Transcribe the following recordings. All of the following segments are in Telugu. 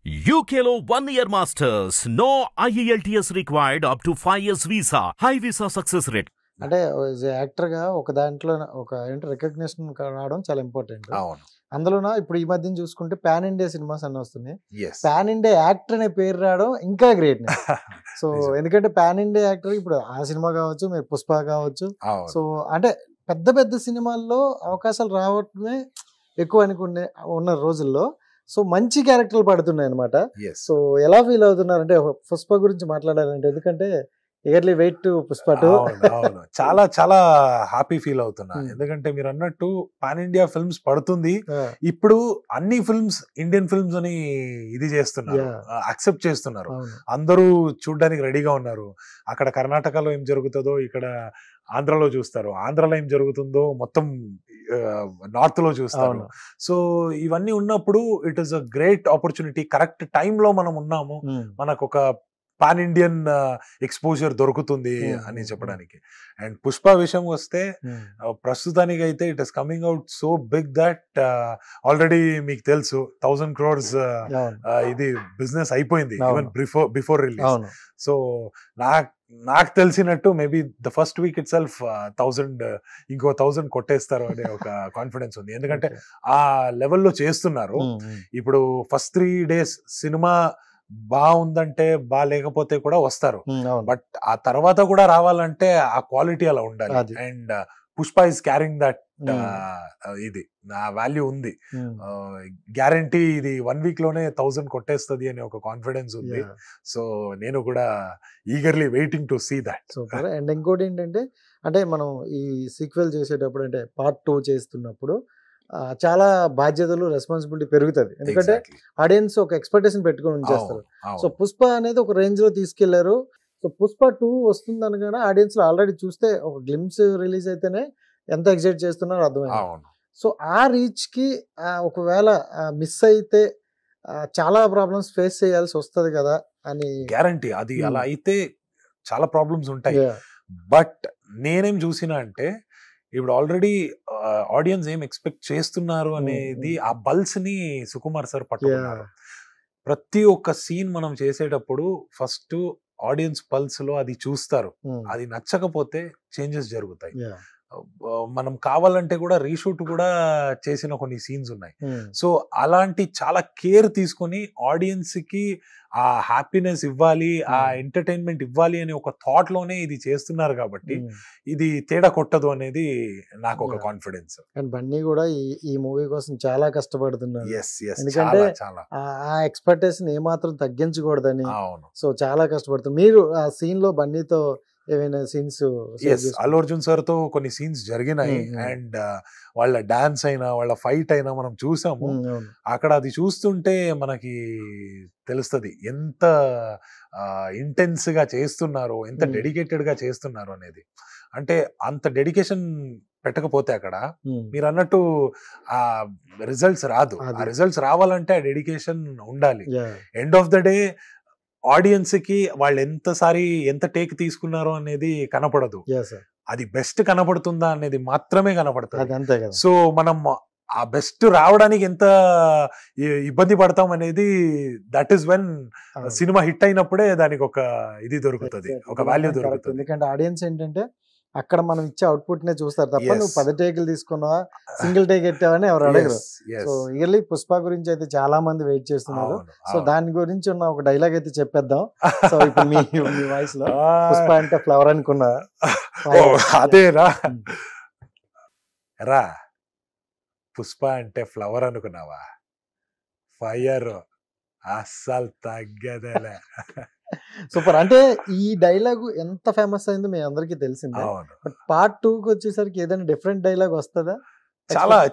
UKలో 1 year masters. No IELTS required up to 5 years visa. High visa success rate. అంటే యాక్టర్గా ఒక దాంట్లో ఒక ఏంటి రికగ్నిషన్ రావడం చాలా ఇంపార్టెంట్. అవును. అందులోన ఇప్పుడు ఈ మధ్యన చూసుకుంటే పాన్ ఇండియా సినిమాస్ అన్నీ వస్తున్నాయి. Yes. పాన్ ఇండియా యాక్టర్ అనే పేరు రావడం ఇంకా గ్రేట్. సో ఎందుకంటే పాన్ ఇండియా యాక్టర్ ఇప్పుడు ఆ సినిమా కావచ్చు, మీరు పుష్ప కావచ్చు. అవును. సో అంటే పెద్ద పెద్ద సినిమాల్లో అవకాశాలు రావడమే ఎక్కువ అనుకునే ఉన్న రోజుల్లో సో మంచి క్యారెక్టర్లు పడుతున్నాయి అనమాట. Yes. సో ఎలా ఫీల్ అవుతున్నారు అంటే పుష్ప గురించి మాట్లాడాలంటే, ఎందుకంటే ఎగర్లీ వెయిట్ టు పుష్ప 2. అవును. చాలా చాలా హ్యాపీ ఫీల్ అవుతున్నా. ఎందుకంటే మీరు అన్నట్టు పాన్ ఇండియా ఫిల్మ్స్ పడుతుంది. ఇప్పుడు అన్ని ఫిల్మ్స్ ఇండియన్ ఫిల్మ్స్ అని ఇది చేస్తున్నారు, అక్సెప్ట్ చేస్తున్నారు. అందరూ చూడడానికి రెడీగా ఉన్నారు. అక్కడ కర్ణాటకలో ఏం జరుగుతుందో ఇక్కడ ఆంధ్రలో చూస్తారు, ఆంధ్రలో ఏం జరుగుతుందో మొత్తం నార్త్ లో చూస్తారు. సో ఇవన్నీ ఉన్నప్పుడు it is a great opportunity. Correct టైంలో మనం ఉన్నాము, మనకు ఒక పాన్ ఇండియన్ ఎక్స్పోజర్ దొరుకుతుంది అని చెప్పడానికి. అండ్ పుష్ప విషయం వస్తే ప్రస్తుతానికి అయితే it is coming out so big that already మీకు తెలుసు 1000 crores ఇది బిజినెస్ అయిపోయింది ఈవెన్ బిఫోర్ రిలీజ్. సో నాకు తెలిసినట్టు maybe the first week it self 1000 కొట్టేస్తారు అనే ఒక కాన్ఫిడెన్స్ ఉంది. ఎందుకంటే ఆ లెవెల్లో చేస్తున్నారు. ఇప్పుడు ఫస్ట్ 3 days సినిమా బాగుందంటే లేకపోతే కూడా వస్తారు, బట్ ఆ తర్వాత కూడా రావాలంటే ఆ క్వాలిటీ అలా ఉండాలి. And Pushpa is carrying that ఇది నా వాల్యూ ఉంది. గ్యారంటీ ఇది 1 week లోనే 1000 కొట్టేస్తుంది అని ఒక కాన్ఫిడెన్స్ ఉంది. సో నేను కూడా eagerly waiting to see that. Super. And ఇంకోటి ఏంటంటే, అంటే మనం ఈ సీక్వెల్ చేసేటప్పుడు అంటే పార్ట్ 2 చేస్తున్నప్పుడు చాలా బాధ్యతలు, రెస్పాన్సిబిలిటీ పెరుగుతుంది. ఎందుకంటే ఆడియన్స్ ఒక ఎక్స్పెక్టేషన్ పెట్టుకొని ఉంచేస్తారు. సో పుష్ప అనేది ఒక రేంజ్ లో తీసుకెళ్లారు. సో పుష్ప 2 వస్తుంది అనగానే ఆడియన్స్ లో ఆల్రెడీ చూస్తే ఒక గ్లిమ్స్ రిలీజ్ అయితేనే ఎంత ఎగ్జైట్ చేస్తున్నారో అర్థమైంది. సో ఆ రీచ్ కి ఒకవేళ మిస్ అయితే చాలా ప్రాబ్లమ్స్ ఫేస్ చేయాల్సి వస్తుంది కదా అని గ్యారంటీ. అది అలా అయితే చాలా ప్రాబ్లమ్స్ ఉంటాయి. బట్ నేనేం చూసినా అంటే ఇప్పుడు ఆల్రెడీ ఆడియన్స్ ఏం ఎక్స్పెక్ట్ చేస్తున్నారు అనేది ఆ పల్స్ ని సుకుమార్ సార్ పట్టుకున్నారు. ప్రతి ఒక్క సీన్ మనం చేసేటప్పుడు ఫస్ట్ ఆడియన్స్ పల్స్ లో అది చూస్తారు. అది నచ్చకపోతే చేంజెస్ జరుగుతాయి. మనం కావాలంటే కూడా రీషూట్ కూడా చేసిన కొన్ని సీన్స్ ఉన్నాయి. సో అలాంటి చాలా కేర్ తీసుకొని ఆడియన్స్ కి ఆ హ్యాపీనెస్ ఇవ్వాలి, ఆ ఎంటర్టైన్మెంట్ ఇవ్వాలి అనే ఒక థాట్ లోనే ఇది చేస్తున్నారు కాబట్టి ఇది తేడా కొట్టదు అనేది నాకు ఒక కాన్ఫిడెన్స్. అండ్ బన్నీ కూడా ఈ మూవీ కోసం చాలా కష్టపడుతున్నారు. ఎందుకంటే ఆ ఎక్స్పెక్టేషన్ ఏమాత్రం తగ్గించకూడదని. సో చాలా కష్టపడుతున్నారు. మీరు ఆ సీన్ లో బన్నీతో ఏమైనా సీన్స్? అల్లు అర్జున్ సార్ తో కొన్ని సీన్స్ జరిగినాయి. అండ్ వాళ్ళ డాన్స్ అయినా వాళ్ళ ఫైట్ అయినా మనం చూసాము. అక్కడ అది చూస్తుంటే మనకి తెలుస్తుంది ఎంత ఇంటెన్స్ గా చేస్తున్నారు, ఎంత డెడికేటెడ్ గా చేస్తున్నారు అనేది. అంటే అంత డెడికేషన్ పెట్టకపోతే అక్కడ మీరు అన్నట్టు ఆ రిజల్ట్స్ రాదు. ఆ రిజల్ట్స్ రావాలంటే ఆ డెడికేషన్ ఉండాలి. End of the day audience కి వాళ్ళు ఎంత టేక్ తీసుకున్నారో అనేది కనపడదు. అది బెస్ట్ కనపడుతుందా అనేది మాత్రమే కనపడుతుంది. సో మనం ఆ బెస్ట్ రావడానికి ఎంత ఇబ్బంది పడతాం అనేది that is when cinema hit అయినప్పుడే దానికి ఒక ఇది దొరుకుతుంది, ఒక వాల్యూ దొరుకుతుంది. ఎందుకంటే ఆడియన్స్ ఏంటంటే అక్కడ మనం ఇచ్చే అవుట్పుట్ నే చూస్తారు తప్ప నువ్వు 10 టేకులు తీసుకున్నావా, సింగిల్ టేక్ ఎట్టావని ఎవరు అడగరు. సో ఇయర్లీ పుష్ప గురించి అయితే చాలా మంది వెయిట్ చేస్తున్నారు. సో దాని గురించి ఉన్న ఒక డైలాగ్ అయితే చెప్పేద్దాం. సో ఇప్పుడు మీ వాయిస్ లో పుష్ప అంటే ఫ్లవర్ అనుకున్నా అదేనా రా, పుష్ప అంటే ఫ్లవర్ అనుకున్నావా, ఫైర్ అస్సలు తగ్గదేలే. సూపర్. అంటే ఈ డైలాగ్ ఎంత ఫేమస్ అయిందో మీ అందరికి తెలిసిందే. బట్ పార్ట్ 2కి వచ్చేసరికి ఏదైనా డిఫరెంట్ డైలాగ్ వస్తుందా?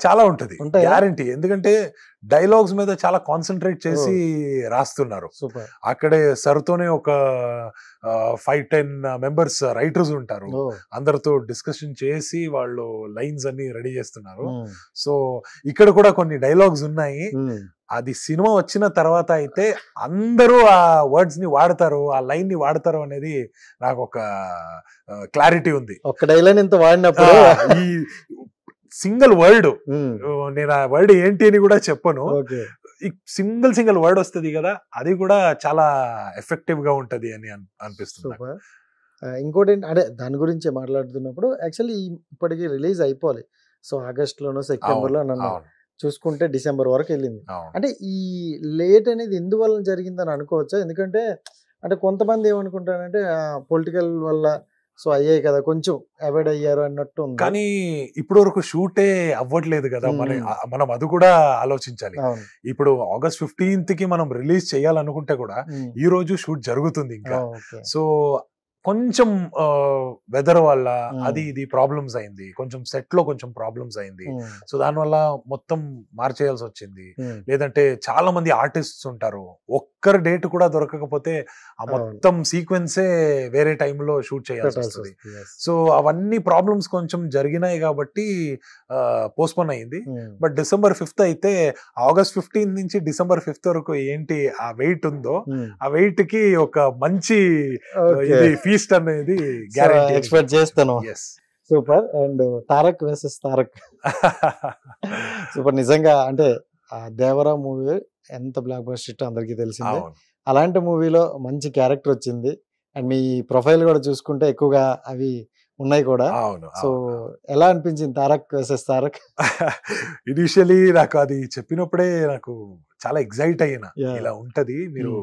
చాలా ఉంటది గ్యారంటీ. ఎందుకంటే డైలాగ్స్ మీద చాలా కాన్సన్ట్రేట్ చేసి రాస్తున్నారు. అక్కడే సర్తోనే ఒక 5-10 మెంబర్స్ రైటర్స్ ఉంటారు. అందరితో డిస్కషన్ చేసి వాళ్ళు లైన్స్ అన్ని రెడీ చేస్తున్నారు. సో ఇక్కడ కూడా కొన్ని డైలాగ్స్ ఉన్నాయి. అది సినిమా వచ్చిన తర్వాత అయితే అందరూ ఆ వర్డ్స్ ని వాడతారు, ఆ లైన్ ని వాడతారు అనేది నాకు ఒక క్లారిటీ ఉంది. ఒక డైలాగ్ ఇంత వాడినప్పుడు ఈ సింగిల్ వర్డ్, నేను ఆ వర్డ్ ఏంటి అని కూడా చెప్పను. సింగిల్ వర్డ్ వస్తుంది కదా, అది కూడా చాలా ఎఫెక్టివ్ గా ఉంటది అని అనిపిస్తుంది. సూపర్. ఇంకోటి అంటే దాని గురించి మాట్లాడుతున్నప్పుడు యాక్చువల్లీ ఇప్పటికి రిలీజ్ అయిపోవాలి. సో ఆగస్టులోనో సెప్టెంబర్లో నన్ను చూసుకుంటే డిసెంబర్ వరకు వెళ్ళింది. అంటే ఈ లేట్ అనేది ఎందువల్ల జరిగిందని అనుకోవచ్చా? ఎందుకంటే అంటే కొంతమంది ఏమనుకుంటారంటే పొలిటికల్ వల్ల సో అయ్యాయి కదా, కొంచెం అవాయిడ్ అయ్యారు అన్నట్టు ఉంది. కానీ ఇప్పటి వరకు షూటే అవ్వట్లేదు కదా, మనం అది కూడా ఆలోచించాలి. ఇప్పుడు August 15th కి మనం రిలీజ్ చేయాలనుకుంటే కూడా ఈ రోజు షూట్ జరుగుతుంది ఇంకా. సో కొంచెం వెదర్ వల్ల అది ఇది ప్రాబ్లమ్స్ అయింది, కొంచెం సెట్ లో కొంచెం ప్రాబ్లమ్స్ అయింది. సో దానివల్ల మొత్తం మార్చేయాల్సి వచ్చింది. లేదంటే చాలా మంది ఆర్టిస్ట్స్ ఉంటారు, ఒక్కరు డేట్ కూడా దొరకకపోతే ఆ మొత్తం సీక్వెన్సే వేరే టైంలో షూట్ చేయాల్సి వస్తుంది. సో అవన్నీ ప్రాబ్లమ్స్ కొంచెం జరిగినాయి కాబట్టి పోస్ట్పోన్ అయింది. బట్ December 5th అయితే August 15th నుంచి December 5th వరకు ఏంటి ఆ వెయిట్ ఉందో, ఆ వెయిట్ కి ఒక మంచి ఫీస్ట్ అనేది గ్యారెంటీ ఎక్స్పెక్ట్ చేస్తాను. Super. And Tarak versus Tarak super. నిజంగా అంటే దేవరా మూవీ ఎంత బ్లాక్ బస్టర్ హిట్ అందరికీ తెలిసిందే. అలాంటి మూవీలో మంచి క్యారెక్టర్ వచ్చింది. అండ్ మీ ప్రొఫైల్ కూడా చూసుకుంటే ఎక్కువగా అవి ఉన్నాయి కూడా. సో ఎలా అనిపించింది తారక్ వర్సెస్ తారక్? ఇనిషియలీ నాకు అది చెప్పినప్పుడే నాకు చాలా ఎక్సైట్ అయినా, ఇలా ఉంటది, మీరు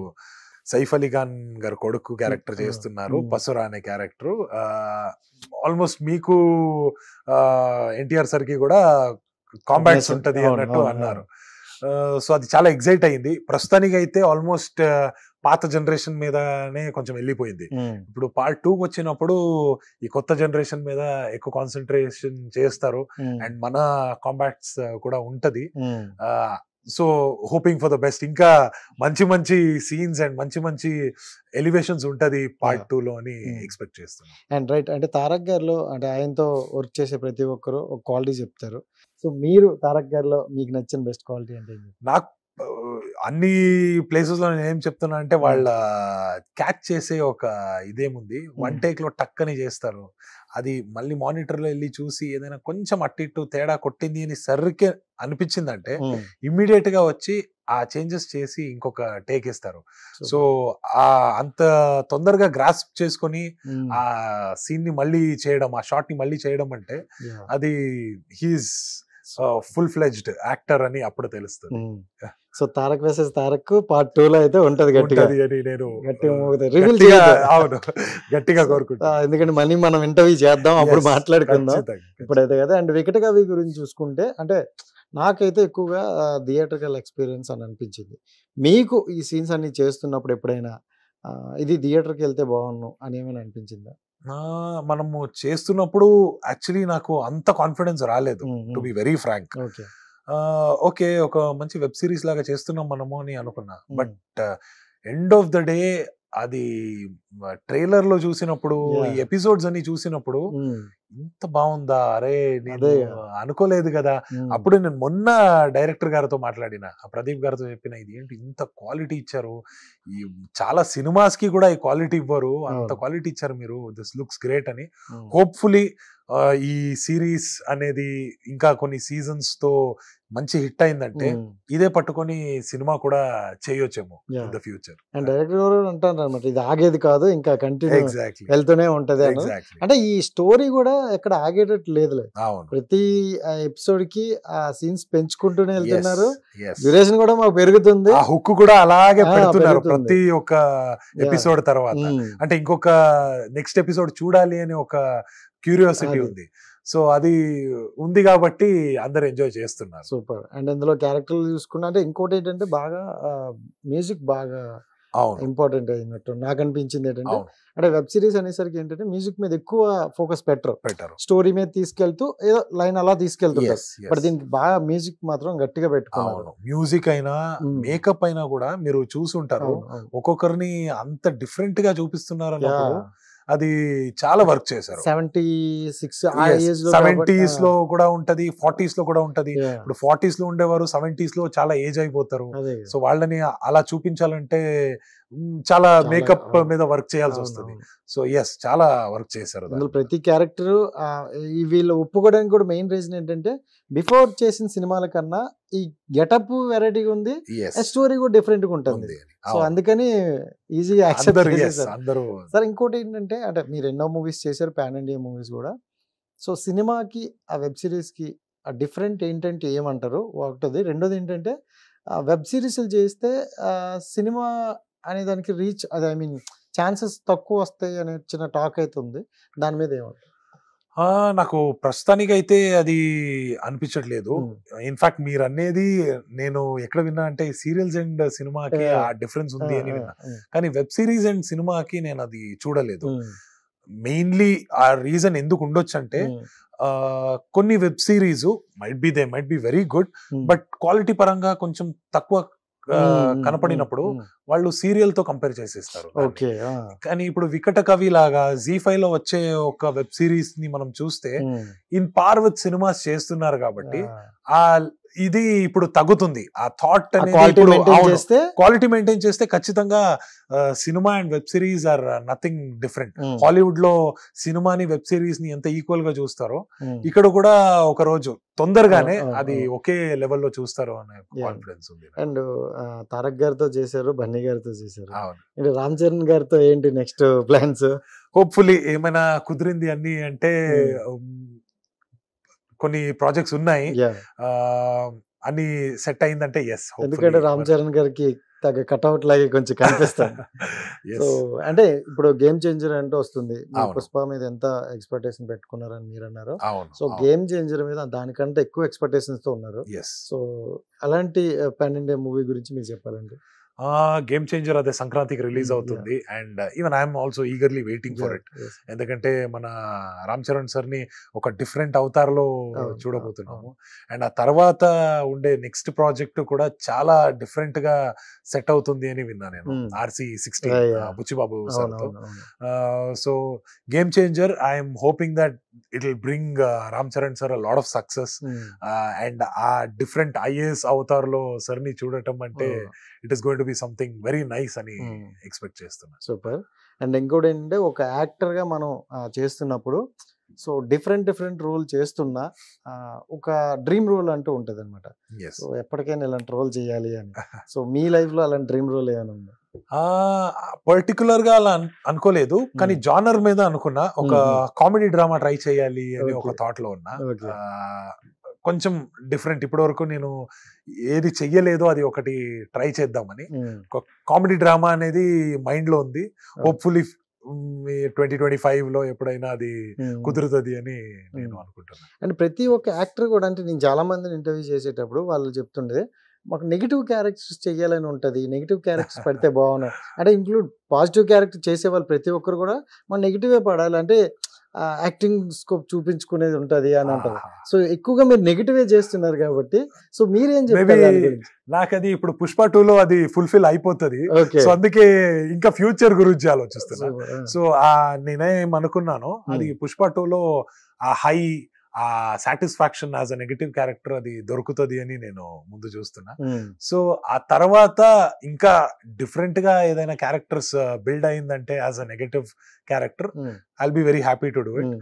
సైఫ్ అలీ ఖాన్ గారు కొడుకు క్యారెక్టర్ చేస్తున్నారు, పసురా అనే క్యారెక్టర్. ఆల్మోస్ట్ మీకు ఎన్టీఆర్ సార్ కి కూడా కాంబాట్స్ ఉంటది అన్నట్టు అన్నారు. సో అది చాలా ఎక్సైట్ అయింది. ప్రస్తుతానికి అయితే ఆల్మోస్ట్ పాత జనరేషన్ మీదనే కొంచెం వెళ్ళిపోయింది. ఇప్పుడు Part 2 వచ్చినప్పుడు ఈ కొత్త జనరేషన్ మీద ఎక్కువ కాన్సన్ట్రేషన్ చేస్తారు. అండ్ మన కాంబాట్స్ కూడా ఉంటది. So hoping for the best. ఇంకా మంచి మంచి సీన్స్ అండ్ మంచి మంచి ఎలివేషన్స్ ఉంటది Part 2 లో అని ఎక్స్పెక్ట్ చేస్తున్నాను. అండ్ రైట్, అంటే తారక్ గారిలో అంటే ఆయనతో వర్క్ చేసే ప్రతి ఒక్కరు ఒక క్వాలిటీ చెప్తారు. సో మీరు తారక్ గారిలో మీకు నచ్చిన బెస్ట్ క్వాలిటీ అంటే? నాకు అన్ని ప్లేసెస్ లో నేను ఏం చెప్తున్నా అంటే, వాళ్ళ క్యాచ్ చేసే ఒక ఇదేముంది, వన్ టేక్ లో టక్కని చేస్తారు. అది మళ్ళీ మానిటర్ లో వెళ్ళి చూసి ఏదైనా కొంచెం అట్టి ఇటు తేడా కొట్టింది అని సర్రికే అనిపించిందంటే ఇమ్మీడియట్ గా వచ్చి ఆ చేంజెస్ చేసి ఇంకొక టేక్ ఇస్తారు. సో ఆ అంత తొందరగా గ్రాస్ప్ చేసుకొని ఆ సీన్ ని మళ్ళీ చేయడం, ఆ షాట్ ని మళ్ళీ చేయడం అంటే అది హీఈస్ ఫుల్ ఫ్లెడ్జ్డ్ యాక్టర్ అని అప్పుడు తెలుస్తుంది. So Tarak versus Tarak Part 2 లో అయితే ఉంటది గట్టిగా అని నేను గట్టిగా కోరుకుంటా. ఎందుకంటే మళ్ళీ మనం ఇంటర్వ్యూ చేద్దాం, అప్పుడు మాట్లాడుకుందాం. ఇప్పుడైతే కదా. అండ్ వికట కవి గురించి చూసుకుంటే అంటే నాకైతే ఎక్కువగా థియేటర్కల్ ఎక్స్పీరియన్స్ అని అనిపించింది. మీకు ఈ సీన్స్ అన్ని చేస్తున్నప్పుడు ఎప్పుడైనా ఇది థియేటర్కి వెళ్తే బాగున్ను అని ఏమైనా అనిపించిందా? మనము చేస్తున్నప్పుడు యాక్చువల్లీ నాకు అంత కాన్ఫిడెన్స్ రాలేదు, to be very frank. Okay, ఒక మంచి వెబ్ సిరీస్ లాగా చేస్తున్నాం మనము అని అనుకున్నా. But end of the day అది ట్రైలర్ లో చూసినప్పుడు, ఈ ఎపిసోడ్స్ అన్ని చూసినప్పుడు ఇంత బాగుందా, అరే నేను అనుకోలేదు కదా. అప్పుడు నేను మొన్న డైరెక్టర్ గారితో మాట్లాడిన, ప్రదీప్ గారితో చెప్పిన, ఇది ఏంటి ఇంత క్వాలిటీ ఇచ్చారు, ఈ చాలా సినిమాస్ కి కూడా ఈ క్వాలిటీ ఇవ్వరు, అంత క్వాలిటీ ఇచ్చారు మీరు, దిస్ లుక్స్ గ్రేట్ అని. హోప్ఫుల్లీ ఈ సిరీస్ అనేది ఇంకా కొన్ని సీజన్స్ తో మంచి హిట్ అయిందంటే ఇదే పట్టుకొని సినిమా కూడా చేయొచ్చేమో in the future. And director అంటారు అన్నమాట, ఇది ఆగేది కాదు, ఇంకా కంటిన్యూ వెళ్తూనే ఉంటది. అంటే ఈ స్టోరీ కూడా ఎక్కడ ఆగేటట్టు లేదు. ప్రతి ఎపిసోడ్ కి ఆ సీన్స్ పెంచుకుంటూనే వెళ్తున్నారు, డ్యూరేషన్ కూడా మాకు పెరుగుతుంది, ఆ హుక్ కూడా అలాగే పెడుతున్నారు ప్రతి ఒక్క ఎపిసోడ్ తర్వాత. అంటే ఇంకొక నెక్స్ట్ ఎపిసోడ్ చూడాలి అని ఒక క్యూరియాసిటీ ఉంది. సో అది ఉంది కాబట్టి అందరు ఎంజాయ్ చేస్తున్నారు. సూపర్. అండ్ ఇందులో క్యారెక్టర్లు చూసుకున్నా అంటే ఇంకోటి ఏంటంటే బాగా మ్యూజిక్ బాగా ఇంపార్టెంట్ అయినట్టు నాకు అనిపించింది. ఏంటంటే అంటే వెబ్ సిరీస్ అనేసరికి ఏంటంటే మ్యూజిక్ మీద ఎక్కువ ఫోకస్ పెట్టరు, స్టోరీ మీద తీసుకెళ్తూ ఏదో లైన్ అలా తీసుకెళ్తుంటారు. బట్ దీనికి బాగా మ్యూజిక్ మాత్రం గట్టిగా పెట్టుకున్నారు. మ్యూజిక్ అయినా మేకప్ అయినా కూడా మీరు చూసుంటారు, ఒక్కొక్కరిని అంత డిఫరెంట్ గా చూపిస్తున్నారు అన్నప్పుడు అది చాలా వర్క్ చేశారు. 70s లో కూడా ఉంటది, 40s లో కూడా ఉంటది. ఇప్పుడు 40s లో ఉండేవారు 70s లో చాలా ఏజ్ అయిపోతారు. సో వాళ్ళని అలా చూపించాలంటే చాలా మేకప్ మీద వర్క్ చేయాల్సి వస్తుంది. సో ఎస్, చాలా వర్క్ చేశారు. ప్రతి క్యారెక్టర్ వీళ్ళు ఒప్పుకోవడానికి కూడా మెయిన్ రీజన్ ఏంటంటే బిఫోర్ చేసిన సినిమాల కన్నా ఈ గెటప్ వెరైటీగా ఉంది, స్టోరీ కూడా డిఫరెంట్ గా ఉంటుంది. సో అందుకని ఈజీగా యాక్సెప్ట్ చేసేసారు. సార్ ఇంకోటి ఏంటంటే, అంటే మీరు ఎన్నో మూవీస్ చేశారు, పాన్ ఇండియా మూవీస్ కూడా. సో సినిమాకి ఆ వెబ్ సిరీస్ కి ఆ డిఫరెంట్ ఏంటంటే ఏమంటారు ఒకటది. రెండోది ఏంటంటే వెబ్ సిరీస్లు చేస్తే సినిమా అనే దానికి రీచ్, అది ఐ మీన్ ఛాన్సెస్ తక్కువ వస్తాయి అనే చిన్న టాక్ అయితే ఉంది. దాని మీద ఏమంటారు? నాకు ప్రస్తుతానికి అయితే అది అనిపించట్లేదు. ఇన్ఫాక్ట్ మీరు అనేది నేను ఎక్కడ విన్నా అంటే సీరియల్స్ అండ్ సినిమాకి ఆ డిఫరెన్స్ ఉంది అని విన్నా, కానీ వెబ్ సిరీస్ అండ్ సినిమాకి నేను అది చూడలేదు. మెయిన్లీ ఆ రీజన్ ఎందుకు ఉండొచ్చు అంటే కొన్ని web series might be very good, but quality పరంగా కొంచెం తక్కువ కనపడినప్పుడు వాళ్ళు సీరియల్ తో కంపేర్ చేసేస్తారు. కానీ ఇప్పుడు వికట కవి లాగా జీ5 లో వచ్చే ఒక వెబ్ సిరీస్ ని మనం చూస్తే ఇన్ పార్ విత్ సినిమాస్ చేస్తున్నారు కాబట్టి ఆ ఇది ఇప్పుడు తగ్గుతుంది. ఆ థాట్ అనేది క్వాలిటీ మెయింటైన్ చేస్తే ఖచ్చితంగా సినిమా and web series are nothing different. Hollywood లో సినిమాని వెబ్ సిరీస్ ని ఎంత ఈక్వల్ గా చూస్తారో ఇక్కడ కూడా ఒక రోజు తొందరగానే అది ఒకే లెవెల్లో చూస్తారు అనే కాన్ఫిడెన్స్ ఉంది. అండ్ తారక్ గారితో చేశారు, బన్నీ గారితో చేశారు, రామ్ చరణ్ గారితో ఏంటి నెక్స్ట్ ప్లాన్స్? హోప్ఫుల్లీ ఏమైనా కుదిరింది అన్ని అంటే కొన్ని ప్రాజెక్ట్స్ ఉన్నాయి, అన్ని సెట్ అయిందంటే ఎస్. ఎందుకంటే రామ్ చరణ్ గారికి తగ్గ కట్అవుట్ లాగే కొంచెం కనిపిస్తాను. సో అంటే ఇప్పుడు గేమ్ చేంజర్ అంటే వస్తుంది, పుష్ప మీద ఎంత ఎక్స్పెక్టేషన్ పెట్టుకున్నారని మీరు అన్నారు. సో గేమ్ చేంజర్ మీద దానికంటే ఎక్కువ ఎక్స్పెక్టేషన్స్ తో ఉన్నారు. సో అలాంటి పాన్ ఇండియా మూవీ గురించి మీరు చెప్పాలండి. గేమ్ చేంజర్ అదే సంక్రాంతికి రిలీజ్ అవుతుంది, and even I'm also eagerly waiting for it. ఎందుకంటే మన రామ్ చరణ్ సార్ ని ఒక డిఫరెంట్ అవతార్లో చూడబోతున్నాము, అండ్ ఆ తర్వాత ఉండే నెక్స్ట్ ప్రాజెక్ట్ కూడా చాలా డిఫరెంట్ గా సెట్ అవుతుంది అని విన్నా నేను, RC16 బుచ్చిబాబు సార్తో. So game changer I'm hoping that it will bring Ram Charan sir lot of success, and ఆ డిఫరెంట్ IAS అవతార్లో సార్ ని చూడటం అంటే it is going to be something very nice అని ఎక్స్పెక్ట్ చేస్తున్నా. సూపర్. అండ్ ఇంకోటి ఏంటంటే ఒక యాక్టర్ గా మనం చేస్తున్నప్పుడు సో డిఫరెంట్ రోల్ చేస్తున్నా ఒక డ్రీమ్ రోల్ అంటూ ఉంటది అనమాట. సో ఎప్పటికైనా ఇలాంటి రోల్ చేయాలి అని. సో మీ లైఫ్ లో అలాంటి డ్రీమ్ రోల్ ఏమైనా ఉందా? పర్టికులర్ గా అలా అనుకోలేదు, కానీ జానర్ మీద అనుకున్నా. ఒక కామెడీ డ్రామా ట్రై చేయాలి అని ఒక థాట్ లో ఉన్నా. కొంచెం డిఫరెంట్, ఇప్పటి వరకు నేను ఏది చెయ్యలేదో అది ఒకటి ట్రై చేద్దామని. కామెడీ డ్రామా అనేది మైండ్ లో ఉంది. హోప్ఫుల్లీ 2025 లో ఎప్పుడైనా అది కుదురుతుంది అని నేను అనుకుంటున్నాను. అండ్ ప్రతి ఒక్క యాక్టర్ కూడా, అంటే నేను చాలా మందిని ఇంటర్వ్యూ చేసేటప్పుడు వాళ్ళు చెప్తుండే మాకు నెగిటివ్ క్యారెక్టర్స్ చెయ్యాలని ఉంటుంది, నెగిటివ్ క్యారెక్టర్స్ పడితే బాగున్నాయి అంటే, ఇంక్లూడ్ పాజిటివ్ క్యారెక్టర్ చేసే వాళ్ళు ప్రతి ఒక్కరు కూడా మన నెగిటివే పడాలి అంటే యాక్టింగ్ స్కోప్ చూపించుకునేది ఉంటది అని అంటారు. సో ఎక్కువగా మీరు నెగిటివే చేస్తున్నారు కాబట్టి సో మీరేం చెప్తారు? నాకు అది ఇప్పుడు పుష్ప 2 లో అది ఫుల్ఫిల్ అయిపోతుంది, సో అందుకే ఇంకా ఫ్యూచర్ గురించి ఆలోచిస్తున్నా. సో నేనేం అనుకున్నాను, అది పుష్ప 2 లో ఆ హై ఆ satisfaction as a negative character అది దొరుకుతుంది అని నేను ముందు చూస్తున్నా. సో ఆ తర్వాత ఇంకా డిఫరెంట్ గా ఏదైనా క్యారెక్టర్స్ బిల్డ్ అయిందంటే as a negative character I'll be very happy to do it.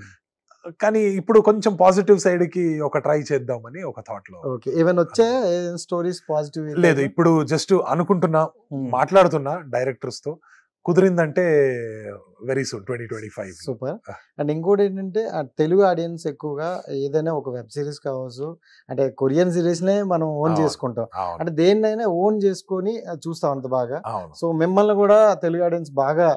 కానీ ఇప్పుడు కొంచెం పాజిటివ్ సైడ్ కి ఒక ట్రై చేద్దామని ఒక థాట్ లో. ఏమైనా వచ్చాయా స్టోరీస్ పాజిటివ్? లేదు, ఇప్పుడు జస్ట్ అనుకుంటున్నా, మాట్లాడుతున్నా డైరెక్టర్స్ తో, కుదిరిందంటే వెరీ సూన్ 2025. సూపర్. అండ్ ఇంకోటి ఏంటంటే తెలుగు ఆడియన్స్ ఎక్కువగా ఏదైనా ఒక వెబ్ సిరీస్ కావచ్చు, అంటే కొరియన్ సిరీస్ నే మనం ఓన్ చేసుకుంటాం, అంటే దేన్నైనా ఓన్ చేసుకొని చూస్తాం అంత బాగా. సో మిమ్మల్ని కూడా తెలుగు ఆడియన్స్ బాగా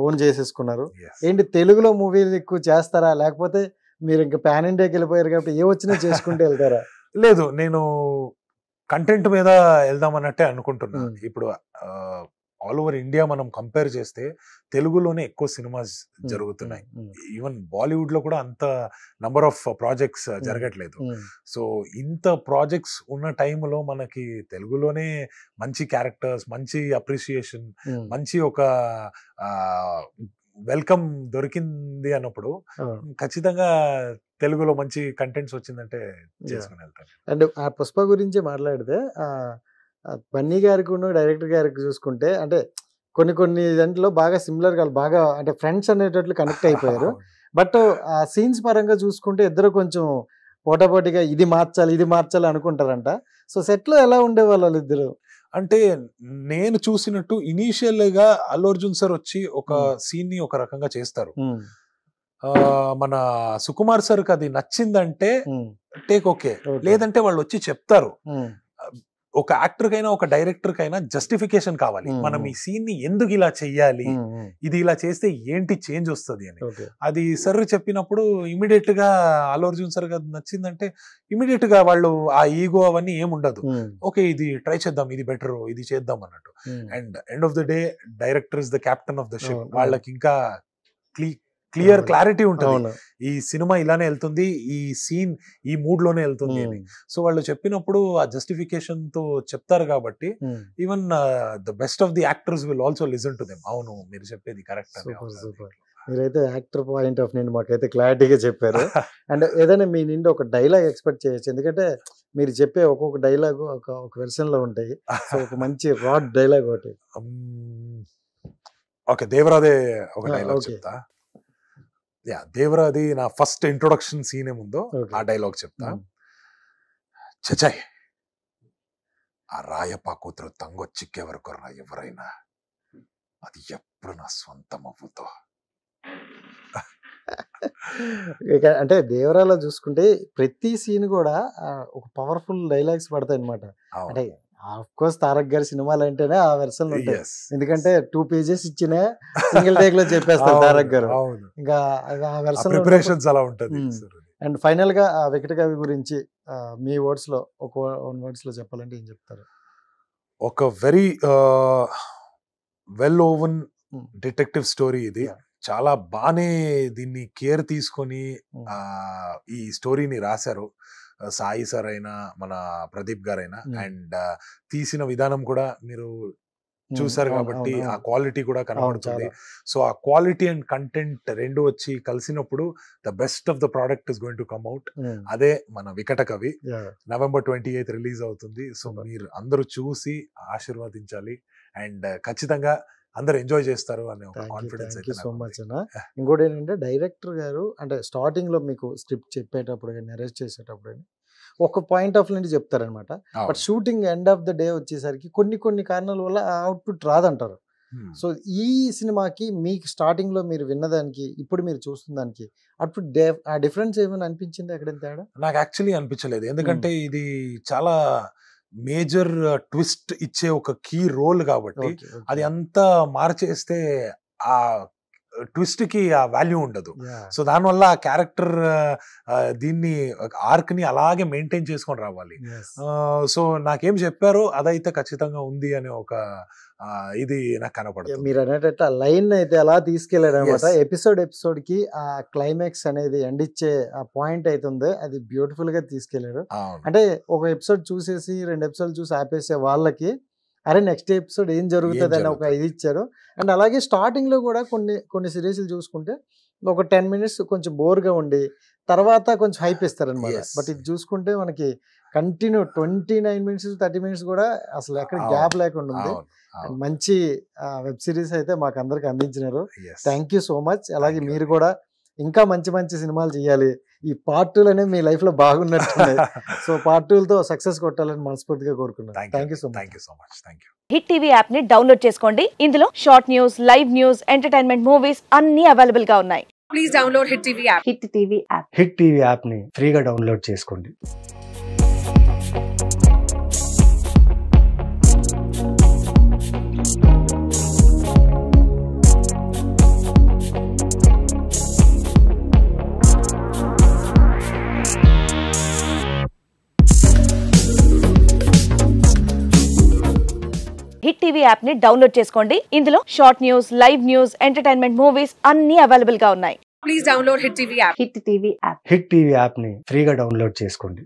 ఓన్ చేసేసుకున్నారు. ఏంటి తెలుగులో మూవీలు ఎక్కువ చేస్తారా, లేకపోతే మీరు ఇంకా పాన్ ఇండియాకి వెళ్ళిపోయారు కాబట్టి ఏ వచ్చినా చేసుకుంటూ వెళ్తారా? లేదు, నేను కంటెంట్ మీద వెళ్దామన్నట్టే అనుకుంటున్నా. ఇప్పుడు ఆల్ ఓవర్ ఇండియా మనం కంపేర్ చేస్తే తెలుగులోనే ఎక్కువ సినిమాస్ జరుగుతున్నాయి. ఈవెన్ బాలీవుడ్ లో కూడా అంత నంబర్ ఆఫ్ ప్రాజెక్ట్స్ జరగట్లేదు. సో ఇంత ప్రాజెక్ట్స్ ఉన్న టైంలో మనకి తెలుగులోనే మంచి క్యారెక్టర్స్, మంచి అప్రిసియేషన్, మంచి ఒక వెల్కమ్ దొరికింది అన్నప్పుడు ఖచ్చితంగా తెలుగులో మంచి కంటెంట్స్ వచ్చిందంటే చేసుకుని వెళ్తాను. అండ్ ఆ పుష్ప గురించి మాట్లాడితే బన్నీ గారికి డైరెక్టర్ గారికి చూసుకుంటే అంటే కొన్ని దాంట్లో బాగా సిమిలర్ గా బాగా అంటే ఫ్రెండ్స్ అనేటట్లు కనెక్ట్ అయిపోయారు. బట్ ఆ సీన్స్ పరంగా చూసుకుంటే ఇద్దరు కొంచెం పోటాపోటీగా ఇది మార్చాలి అనుకుంటారంట. సో సెట్ లో ఎలా ఉండేవాళ్ళు వాళ్ళిద్దరు? అంటే నేను చూసినట్టు ఇనీషియల్ గా అల్లు అర్జున్ సార్ వచ్చి ఒక సీన్ ని ఒక రకంగా చేస్తారు. మన సుకుమార్ సార్ కి అది నచ్చిందంటే టేక్ ఓకే, లేదంటే వాళ్ళు వచ్చి చెప్తారు. ఒక యాక్టర్ కైనా ఒక డైరెక్టర్ కైనా జస్టిఫికేషన్ కావాలి, మనం ఈ సీన్ ని ఎందుకు ఇలా చెయ్యాలి, ఇది ఇలా చేస్తే ఏంటి చేంజ్ వస్తుంది అని. అది సార్ చెప్పినప్పుడు ఇమీడియట్ గా అల్లు అర్జున్ సార్ అది నచ్చిందంటే ఇమీడియట్ గా వాళ్ళు ఆ ఈగో అవన్నీ ఏముండదు, ఓకే ఇది ట్రై చేద్దాం, ఇది బెటర్, ఇది చేద్దాం అన్నట్టు. And end of the day director is the captain of the ship. వాళ్ళకి ఇంకా క్లారిటీ ఉంటుంది, ఈ సినిమా ఇలానే వెళ్తుంది, ఈ సీన్ ఈ మూడ్ లోనే వెళ్తుంది అని. సో వాళ్ళు చెప్పినప్పుడు ఆ జస్టిఫికేషన్ తో చెప్తారు కాబట్టి even the best of the actors will also listen to them. అవును మీరు చెప్పేది కరెక్ట్ అని. మీరైతే యాక్టర్ పాయింట్ ఆఫ్ నేను మాకైతే క్లారిటీగా చెప్పారు. అండ్ ఏదైనా మీ నుండి ఒక డైలాగ్ ఎక్స్పెక్ట్ చేయొచ్చు, ఎందుకంటే మీరు చెప్పే ఒక్కొక్క డైలాగ్ ఒక వెర్షన్ లో ఉంటాయి. సో ఒక మంచి రాడ్ డైలాగ్ ఒకటి. ఓకే, దేవరాదే ఒక డైలాగ్ చెప్తా. దేవరాది నా ఫస్ట్ ఇంట్రొడక్షన్ సీన్ ఏముందో ఆ డైలాగ్ చెప్తా. చచాయ్ ఆ రాయపా కూతురు తంగొచ్చిక్కేవరకుర్రా ఎవరైనా, అది ఎప్పుడు నా సొంతం అవుతో. అంటే దేవరాలో చూసుకుంటే ప్రతి సీన్ కూడా ఒక పవర్ఫుల్ డైలాగ్స్ పడతాయి అనమాట. అంటే ఆఫ్ కోర్స్ తారక్ గారి సినిమాలు అంటేనే ఆ వెర్షన్ ఉంటాయి, ఎందుకంటే 2 pages ఇచ్చిన సింగిల్ టేక్ లో చెప్పేస్తారు తారక్ గారు. ఇంకా ఆ వెర్షన్ ప్రిపరేషన్స్ అలా ఉంటది. అండ్ ఫైనల్ గా ఆ వెంకట కవి గురించి మీ వర్డ్స్ లో ఒక 1 words లో చెప్పాలంటే ఏం చెప్తారు? ఒక very well woven detective story ఇది. చాలా బానే దీన్ని కేర్ తీసుకొని ఈ స్టోరీని రాశారు సాయి సార్ అయినా మన ప్రదీప్ గారైనా. అండ్ తీసిన విధానం కూడా మీరు చూసారు కాబట్టి ఆ క్వాలిటీ కూడా కనబడుతుంది. సో ఆ క్వాలిటీ అండ్ కంటెంట్ రెండు వచ్చి కలిసినప్పుడు the best of the product is going to come out. అదే మన వికట కవి. November 28th రిలీజ్ అవుతుంది. సో మీరు అందరూ చూసి ఆశీర్వదించాలి అండ్ ఖచ్చితంగా అందరు ఎంజాయ్ చేస్తారు అనే ఒక కాన్ఫిడెన్స్ అయితే. సో మచ్ అన్న. ఇంకోటి ఏంటంటే డైరెక్టర్ గారు అంటే స్టార్టింగ్ లో మీకు స్క్రిప్ట్ చెప్పేటప్పుడు కానీ అరెస్ట్ చేసేటప్పుడు కానీ ఒక పాయింట్ ఆఫ్ నుండి చెప్తారనమాట. But shooting end of the day వచ్చేసరికి కొన్ని కారణాల వల్ల అవుట్పుట్ రాదంటారు. సో ఈ సినిమాకి మీకు స్టార్టింగ్ లో మీరు విన్నదానికి ఇప్పుడు మీరు చూస్తున్న దానికి అప్పుడు ఆ డిఫరెన్స్ ఏమైనా అనిపించింది? ఎక్కడ తేడా? నాకు యాక్చువల్లీ అనిపించలేదు, ఎందుకంటే ఇది చాలా మేజర్ ట్విస్ట్ ఇచ్చే ఒక కీ రోల్ కాబట్టి అది అంతా మార్చేస్తే ఆ ట్విస్ట్ కి ఆ వాల్యూ ఉండదు. సో దానివల్ల ఆ క్యారెక్టర్ దీన్ని ఆర్క్ ని అలాగే మెయింటైన్ చేసుకొని రావాలి. సో నాకేం చెప్పారో అదైతే ఖచ్చితంగా ఉంది అనే ఒక ఇది నాకు కనపడుతుంది. మీరు అనేటట్టు ఆ లైన్ అయితే అలా తీసుకెళ్లారు అనమాట. ఎపిసోడ్ కి ఆ క్లైమాక్స్ అనేది ఎండ్ ఇచ్చే ఆ పాయింట్ అయితే ఉంది, అది బ్యూటిఫుల్ గా తీసుకెళ్లారు. అంటే ఒక ఎపిసోడ్ చూసేసి 2 episodes చూసి ఆపేసే వాళ్ళకి అరే నెక్స్ట్ ఎపిసోడ్ ఏం జరుగుతుంది అని ఒక ఇది ఇచ్చారు. అండ్ అలాగే స్టార్టింగ్ లో కూడా కొన్ని సిరీస్లు చూసుకుంటే ఒక 10 minutes కొంచెం బోర్గా ఉండి తర్వాత కొంచెం హైప్ ఇస్తారనమాట. బట్ ఇది చూసుకుంటే మనకి కంటిన్యూ 29 minutes 30 minutes కూడా అసలు ఎక్కడ గ్యాప్ లేకుండా ఉంది. మంచి వెబ్ సిరీస్ అయితే మాకు అందరికి అందించినారు. Thank you so much. అలాగే మీరు కూడా ఇంకా మంచి సినిమాలు చేయాలి. ఈ Part 2 అనేవి మీ లైఫ్ లో బాగున్నట్టున్నాయి. సో Part 2 సక్సెస్ కొట్టాలని మనస్ఫూర్తిగా కోరుకున్నాను. Thank you so much. Hit TV app ని డౌన్లోడ్ చేసుకోండి. ఇందులో short news, live news, entertainment movies అన్ని అవైలబుల్ గా ఉన్నాయి. Please download hit TV app. Hit TV app ని ఫ్రీగా డౌన్లోడ్ చేసుకోండి. హిట్ టీవీ యాప్ ని డౌన్లోడ్ చేసుకోండి. ఇందులో short news, live news, entertainment movies అన్ని అవైలబుల్ గా ఉన్నాయి. Please download hit TV app. Hit TV app ని ఫ్రీగా డౌన్లోడ్ చేసుకోండి.